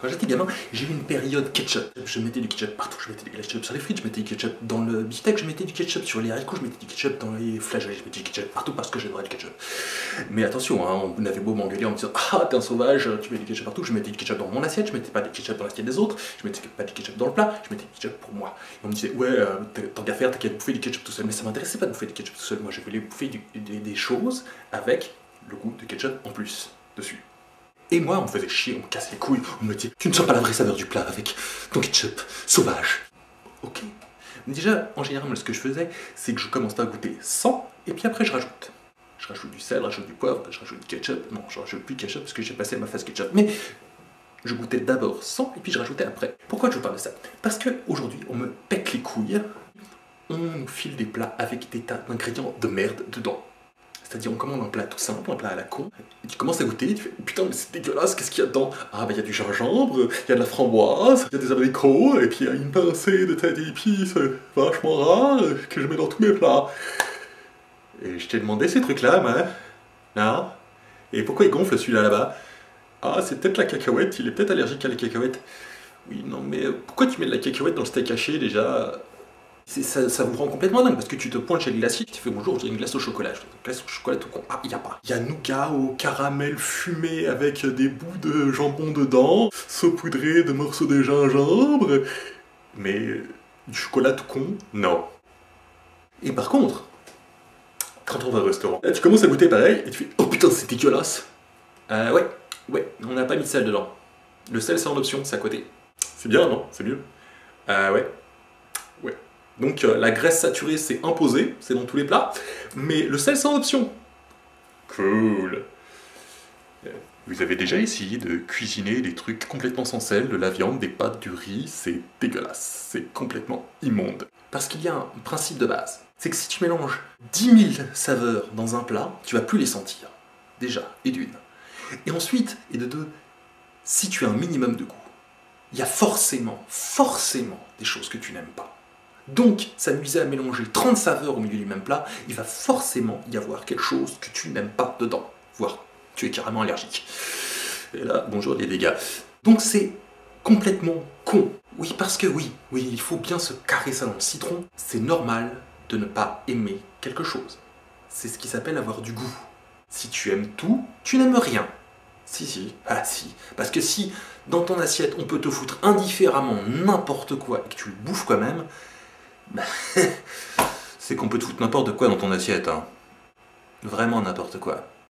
Quand j'étais gamin, j'ai eu une période ketchup. Je mettais du ketchup partout, je mettais du ketchup sur les frites, je mettais du ketchup dans le beefsteak, je mettais du ketchup sur les haricots, je mettais du ketchup dans les flageolets, je mettais du ketchup partout parce que j'adorais le ketchup. Mais attention, hein, on avait beau m'engueuler en me disant ah t'es un sauvage, tu mets du ketchup partout, je mettais du ketchup dans mon assiette, je mettais pas du ketchup dans l'assiette des autres, je mettais pas du ketchup dans le plat, je mettais du ketchup pour moi. Et on me disait ouais tant qu'à faire, t'as qu'à bouffer du ketchup tout seul, mais ça m'intéressait pas de bouffer du ketchup tout seul, moi je voulais bouffer des choses avec le goût de ketchup en plus dessus. Et moi, on me faisait chier, on me cassait les couilles, on me disait « Tu ne sens pas la vraie saveur du plat avec ton ketchup sauvage !» Ok. Déjà, en général, ce que je faisais, c'est que je commence à goûter sans, et puis après je rajoute. Je rajoute du sel, je rajoute du poivre, je rajoute du ketchup. Non, je rajoute plus de ketchup parce que j'ai passé ma phase ketchup. Mais je goûtais d'abord sans, et puis je rajoutais après. Pourquoi je vous parle de ça? Parce qu'aujourd'hui, on me pète les couilles, on nous file des plats avec des tas d'ingrédients de merde dedans. C'est-à-dire on commande un plat tout simple, un plat à la con, et tu commences à goûter, et tu fais putain mais c'est dégueulasse, qu'est-ce qu'il y a dedans? Ah bah il y a du gingembre, il y a de la framboise, il y a des abricots, et puis il y a une pincée de tête d'épices vachement rare que je mets dans tous mes plats. Et je t'ai demandé ces trucs-là, moi. Non? Et pourquoi il gonfle celui-là là-bas? Ah c'est peut-être la cacahuète, il est peut-être allergique à la cacahuète. Oui non mais pourquoi tu mets de la cacahuète dans le steak haché déjà? Ça vous rend complètement dingue parce que tu te pointes chez le glacier, tu fais bonjour, j'ai une glace au chocolat. Je dis, glace au chocolat tout con. Ah, il n'y a pas. Il y a nougat au caramel fumé avec des bouts de jambon dedans, saupoudré de morceaux de gingembre. Mais du chocolat tout con, non. Et par contre, quand on va au restaurant, là tu commences à goûter pareil et tu fais oh putain, c'est dégueulasse. Ouais, on n'a pas mis de sel dedans. Le sel c'est en option, c'est à côté. C'est bien, non? C'est mieux. Ouais. Donc la graisse saturée c'est imposé, c'est dans tous les plats, mais le sel c'est en option. Cool. Vous avez déjà essayé de cuisiner des trucs complètement sans sel, de la viande, des pâtes, du riz, c'est dégueulasse, c'est complètement immonde. Parce qu'il y a un principe de base, c'est que si tu mélanges 10 000 saveurs dans un plat, tu vas plus les sentir, déjà, et d'une. Et ensuite, et de deux, si tu as un minimum de goût, il y a forcément des choses que tu n'aimes pas. Donc, s'amuser à mélanger 30 saveurs au milieu du même plat, il va forcément y avoir quelque chose que tu n'aimes pas dedans. Voire, tu es carrément allergique. Et là, bonjour les dégâts. Donc c'est complètement con. Oui, parce que oui, il faut bien se carrer ça dans le citron. C'est normal de ne pas aimer quelque chose. C'est ce qui s'appelle avoir du goût. Si tu aimes tout, tu n'aimes rien. Si. Parce que si, dans ton assiette, on peut te foutre indifféremment n'importe quoi et que tu le bouffes quand même, c'est qu'on peut te foutre n'importe quoi dans ton assiette, hein. Vraiment n'importe quoi.